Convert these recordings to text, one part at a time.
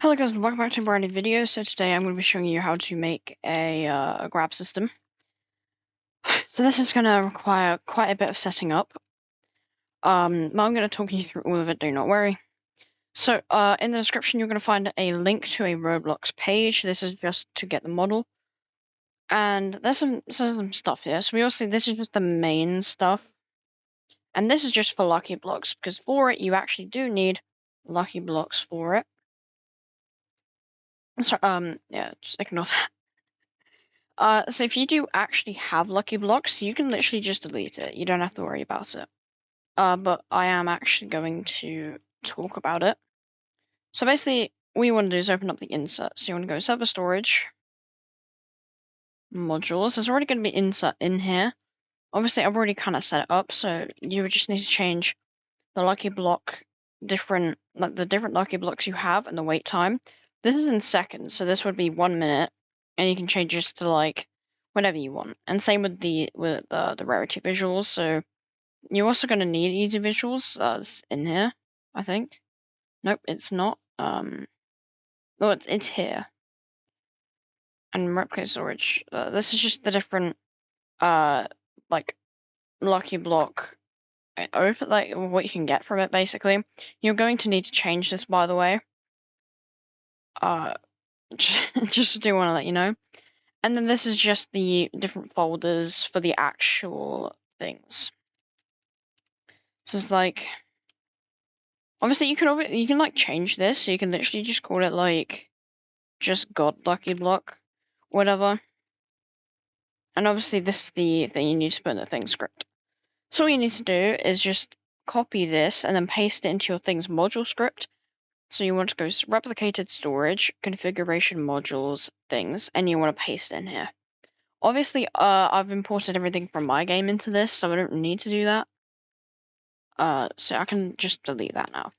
Hello guys, welcome back to a brand new video. So today I'm going to be showing you how to make a grab system. So this is going to require quite a bit of setting up. But I'm going to talk you through all of it, do not worry. So in the description you're going to find a link to a Roblox page. This is just to get the model. And there's some stuff here. So we also this is just the main stuff. And this is just for Lucky Blocks, because for it you actually do need Lucky Blocks for it. So yeah, just ignore that. So if you do actually have Lucky Blocks, you can literally just delete it. You don't have to worry about it. But I am actually going to talk about it. So basically, what you want to do is open up the insert. So you want to go server storage, modules. There's already going to be insert in here. Obviously, I've already kind of set it up, so you would just need to change the Lucky Block the different Lucky Blocks you have and the wait time. This is in seconds, so this would be 1 minute, and you can change this to like whatever you want. And same with the rarity visuals. So you're also going to need easy visuals in here, I think. Nope, it's not. Oh, it's here. And replicate storage. This is just the different like Lucky Block like what you can get from it. Basically, you're going to need to change this, by the way. Just do want to let you know. And then this is just the different folders for the actual things. So it's like, obviously you can like change this, so you can literally just call it like just God Lucky Block, whatever. And obviously this is the thing you need to put in the thing script. So all you need to do is just copy this and then paste it into your thing's module script. So you want to go replicated storage, configuration modules, things, and you want to paste it in here. Obviously, I've imported everything from my game into this, so I don't need to do that. So I can just delete that now.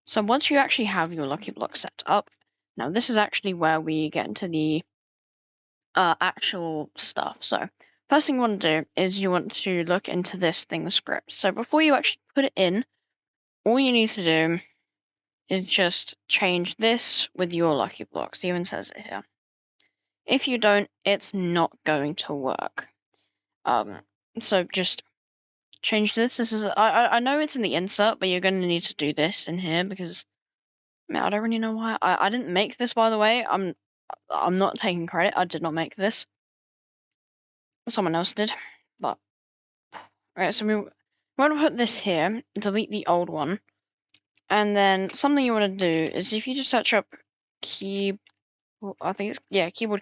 So once you actually have your Lucky Block set up, now this is actually where we get into the actual stuff. So first thing you want to do is you want to look into this thing script. So before you actually put it in, all you need to do is just change this with your Lucky Blocks. It even says it here. If you don't, it's not going to work. So just change this. This is I know it's in the insert, but you're going to need to do this in here because I don't really know why. I didn't make this, by the way. I'm not taking credit. I did not make this. Someone else did. But alright, so we want to put this here. Delete the old one. And then something you want to do is if you just search up keyboard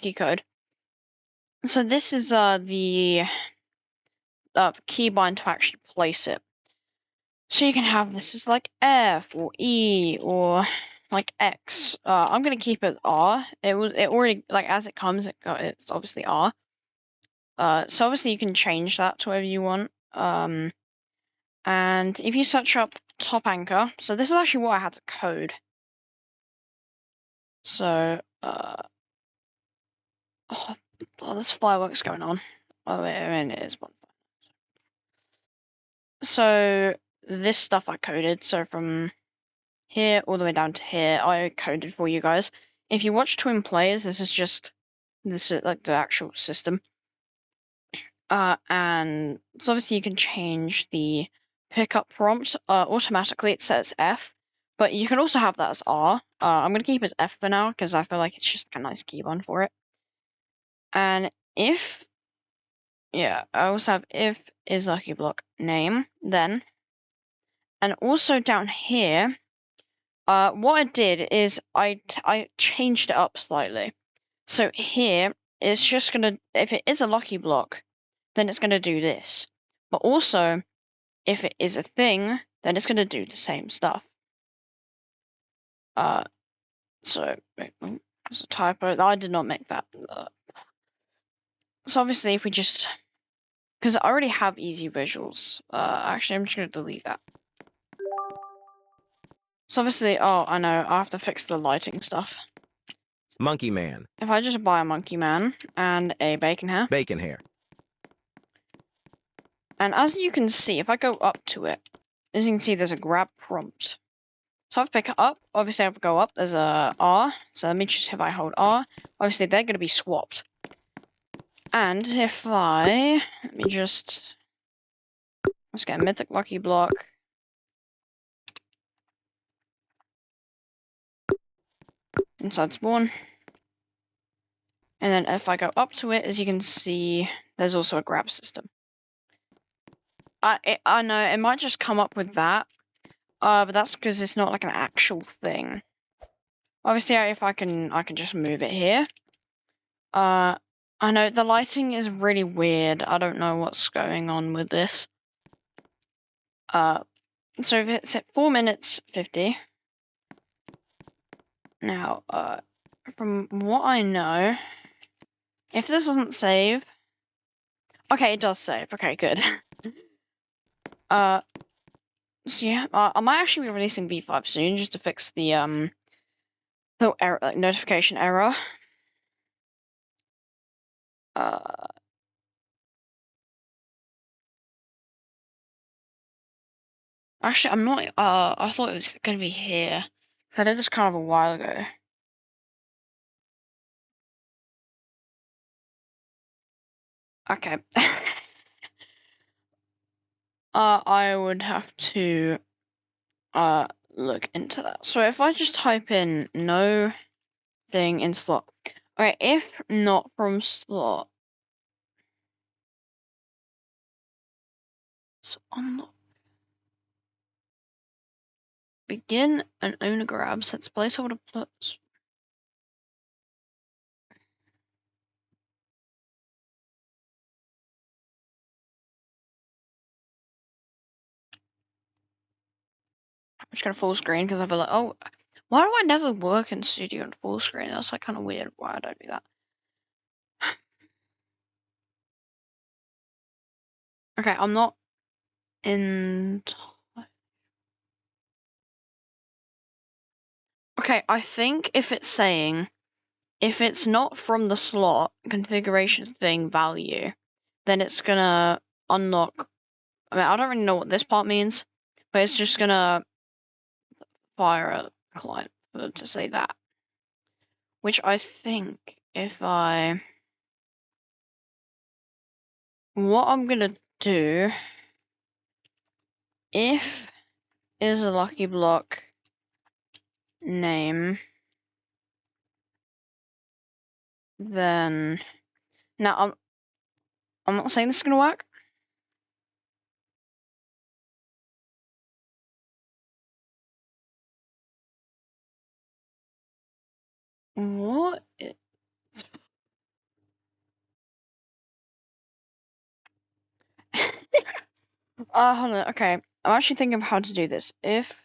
key code. So this is the keybind to actually place it. So you can have this as like F or E or like X. I'm gonna keep it R. It already like as it comes. It's obviously R. So obviously you can change that to whatever you want. And if you search up top anchor, so this is actually what I had to code. So oh, there's fireworks going on. Oh, I mean it is one. So this stuff I coded. So from here all the way down to here, I coded for you guys. If you watch Twin Players, this is like the actual system. And so obviously you can change the pickup prompt. Automatically it says F, but you can also have that as R. I'm gonna keep it as F for now because I feel like it's just a nice keybind for it. And I also have if is Lucky Block name then, and also down here. What I did is I changed it up slightly. So here it's just gonna, if it is a Lucky Block, then it's gonna do this. But also, if it is a thing, then it's gonna do the same stuff. So there's a typo. I did not make that. So obviously, if we just, because I already have easy visuals. Actually, I'm just gonna delete that. So obviously, oh, I know, I have to fix the lighting stuff. Monkey Man. If I just buy a Monkey Man and a Bacon Hair. Bacon Hair. And as you can see, if I go up to it, as you can see, there's a grab prompt. So if I pick it up, obviously I have to go up, there's a R, so let me just, if I hold R, obviously they're going to be swapped. And if I, let me just, let's get a mythic lucky block. Inside spawn. And then if I go up to it, as you can see, there's also a grab system. I know, it might just come up with that, but that's because it's not like an actual thing. Obviously, if I can just move it here. I know the lighting is really weird. I don't know what's going on with this. So if it's at 4 minutes 50. Now, from what I know, if this doesn't save, okay, it does save. Okay, good. So yeah, I might actually be releasing V5 soon just to fix the error, like, notification error. Actually, I'm not. I thought it was gonna be here. 'Cause I did this kind of a while ago. Okay. I would have to look into that. So if I just type in no thing in slot. Okay, if not from slot. So unlock. Begin an owner grab sets placeholder plus. I'm just gonna full screen because I feel like, oh, why do I never work in studio in full screen? That's like kind of weird. Why I don't do that. Okay, I'm not in. Okay, I think if it's saying, if it's not from the slot configuration thing value, then it's gonna unlock. I mean, I don't really know what this part means, but it's just gonna fire a client to say that. Which I think if I. What I'm gonna do, if is a lucky block name, then now I'm not saying this is gonna work. What? Hold on. Okay, I'm actually thinking of how to do this. If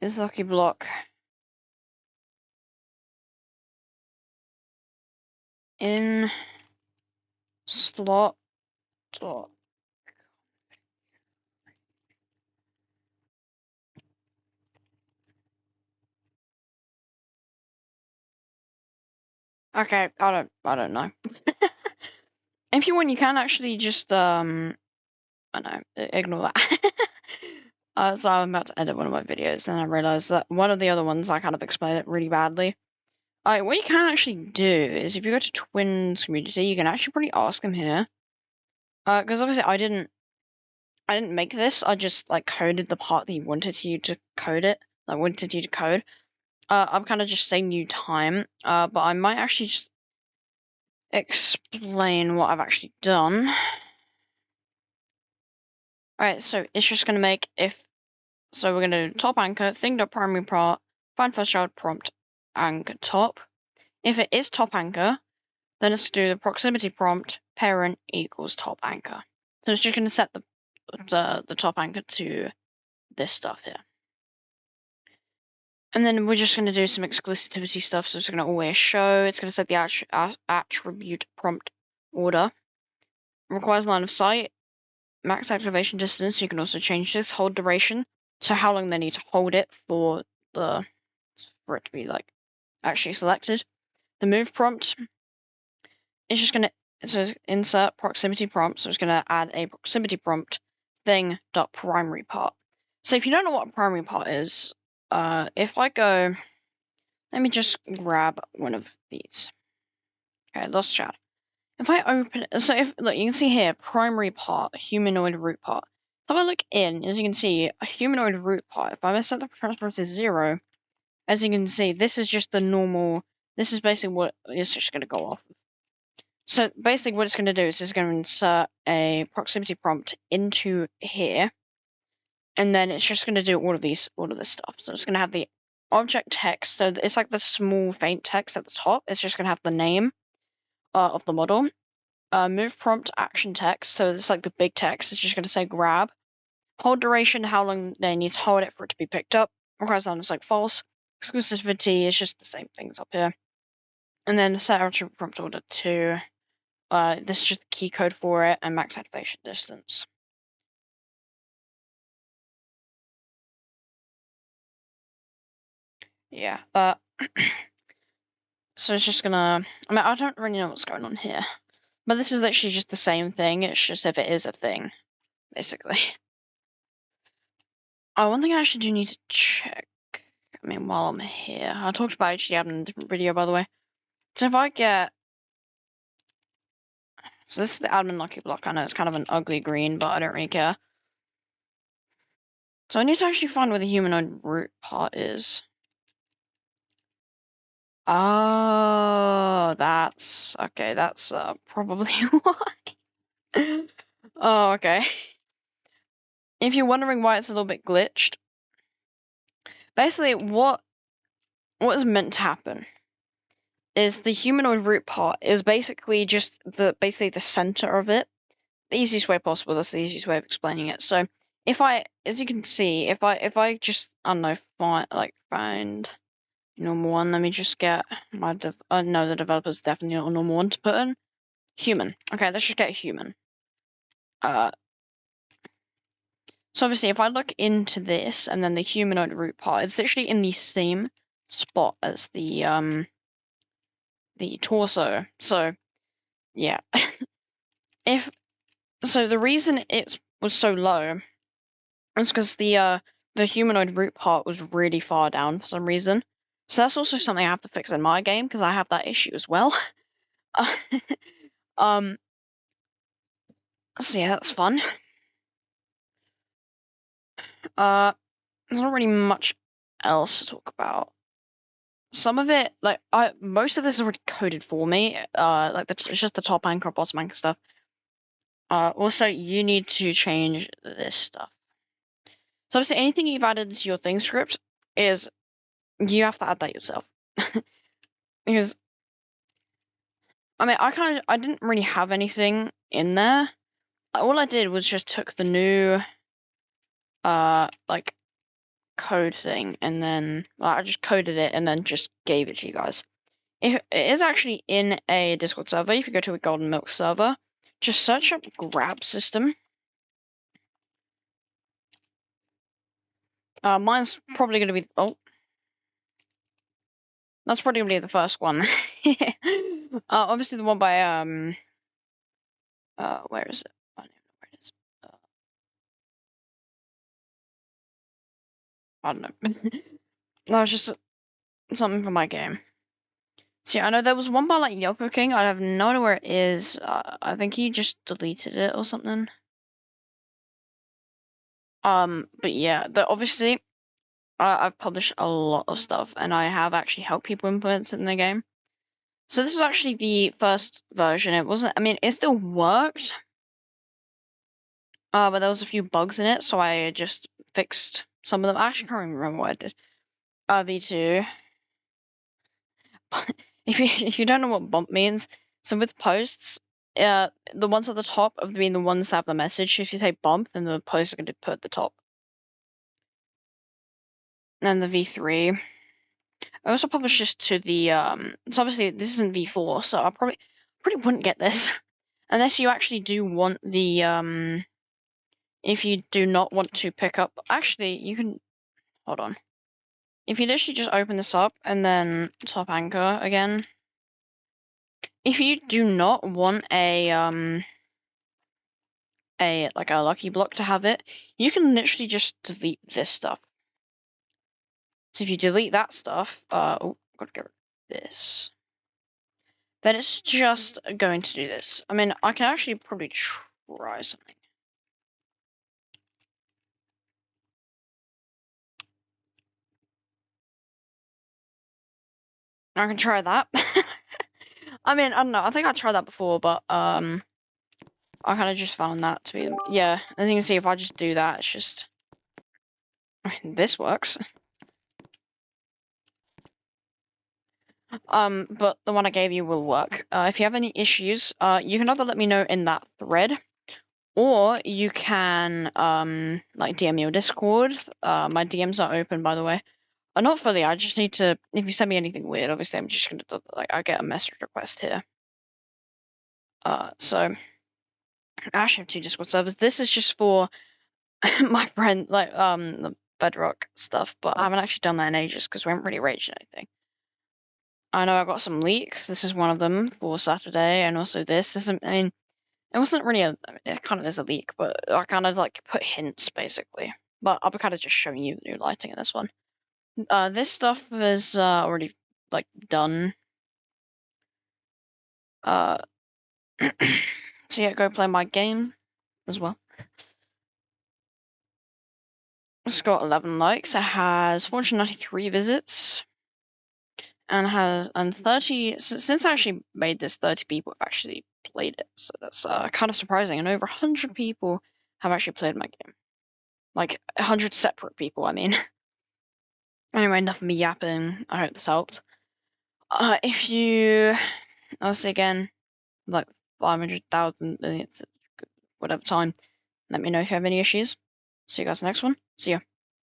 is lucky block in slot dot. Okay, I don't know. If you want, you can actually just I know, ignore that. So I'm about to edit one of my videos, and I realized that one of the other ones I kind of explained it really badly. What you can actually do is if you go to Twins community, you can actually probably ask them here. Because obviously I didn't make this. I just like coded the part that you wanted you to code it. I wanted you to code. I'm kind of just saving you time. But I might actually just explain what I've actually done. Alright, so it's just gonna make if. So we're gonna do top anchor thing.primary part find first child prompt anchor top. If it is top anchor, then it's to do the proximity prompt parent equals top anchor. So it's just gonna set the top anchor to this stuff here. And then we're just going to do some exclusivity stuff. So it's going to always show. It's going to set the attribute prompt order. Requires line of sight. Max activation distance. You can also change this. Hold duration. So how long they need to hold it for it to be like actually selected. The move prompt. It's just going to insert proximity prompt. So it's going to add a proximity prompt thing.primary part. So if you don't know what a primary part is, if I go, let me just grab one of these. Okay, lost chat. If I open, so if look, you can see here, primary part, humanoid root part. So if I look in, as you can see, a humanoid root part. If I set the transparency to 0, as you can see, this is just the normal. This is basically what it's just going to go off. So basically, what it's going to do is it's going to insert a proximity prompt into here, and then it's just going to do all of this stuff. So it's going to have the object text. So it's like the small faint text at the top. It's just going to have the name of the model. Move prompt action text. So it's like the big text. It's just going to say grab. Hold duration, how long they need to hold it for it to be picked up. Requires sound is like false. Exclusivity is just the same things up here. And then set attribute prompt order 2. This is just the key code for it, and max activation distance. Yeah. So it's just gonna. I mean, I don't really know what's going on here, but this is literally just the same thing. It's just if it is a thing, basically. Oh, one thing I actually do need to check. I mean, while I'm here, I talked about HDAdmin in a different video, by the way. So if I get, so this is the admin lucky block. I know it's kind of an ugly green, but I don't really care. So I need to actually find where the humanoid root part is. Oh, that's okay. That's probably why. Oh, okay. If you're wondering why it's a little bit glitched, basically what is meant to happen is the humanoid root part is basically just the center of it. The easiest way possible. That's the easiest way of explaining it. So if I, as you can see, if I just, I don't know, find normal one. Let me just get my no, the developer's definitely not a normal one to put in. Human. Okay, let's just get human. So obviously, if I look into this and then the humanoid root part, it's literally in the same spot as the torso. So yeah, the reason it was so low is because the humanoid root part was really far down for some reason. So that's also something I have to fix in my game because I have that issue as well. So yeah, that's fun. There's not really much else to talk about. Some of it, most of this is already coded for me. It's just the top anchor, bottom anchor stuff. Also, you need to change this stuff. So obviously, anything you've added to your thing script is you have to add that yourself. Because I mean, I didn't really have anything in there. All I did was just took the new code thing and then I just coded it and then just gave it to you guys. It is actually in a Discord server. If you go to a Golden Milk server, just search up grab system. Mine's probably going to be that's probably going to be the first one. Obviously the one by where is it? I don't know where it is. I don't know. No, it's just something from my game. See, I know there was one by like Yoko King. I have no idea where it is. I think he just deleted it or something. But yeah, obviously, I've published a lot of stuff, and I have actually helped people implement it in the game. So this is actually the first version. It wasn't. I mean, it still worked. But there was a few bugs in it, so I just fixed some of them. I actually can't remember what I did. V2. If you don't know what bump means, so with posts, the ones at the top of being the ones that have the message. If you say bump, then the posts are going to put at the top. And then the V3. I also published this to the so obviously this isn't V4, so I probably wouldn't get this unless you actually do want the if you do not want to pick up. Actually, you can hold on. If you literally just open this up and then top anchor again. If you do not want a lucky block to have it, you can literally just delete this stuff. So if you delete that stuff, oh, I've got to get rid of this. Then it's just going to do this. I mean, I can actually probably try something. I can try that. I mean, I don't know. I think I tried that before, but I kind of just found that to be, yeah. As you can see, if I just do that, it's just, I mean, this works. But the one I gave you will work. If you have any issues, you can either let me know in that thread, or you can like DM me on Discord. My DMs are open, by the way. Not fully. I just need to. If you send me anything weird, obviously I'm just gonna like I get a message request here. So I actually have 2 Discord servers. This is just for my friend, like the Bedrock stuff, but I haven't actually done that in ages because we haven't really raged anything. I know I got some leaks. This is one of them for Saturday, and also this. This is, I mean, it wasn't really a. It kind of is a leak, but I kind of like put hints basically. But I'll be kind of just showing you the new lighting in this one. This stuff is already like done. So yeah, go play my game as well. It's got 11 likes. It has 493 visits, and 30. Since I actually made this, 30 people have actually played it. So that's kind of surprising. And over 100 people have actually played my game. Like 100 separate people, I mean. Anyway, enough of me yapping. I hope this helped. If you, I'll say again, like 500,000 minutes, whatever time, let me know if you have any issues. See you guys next one. See ya.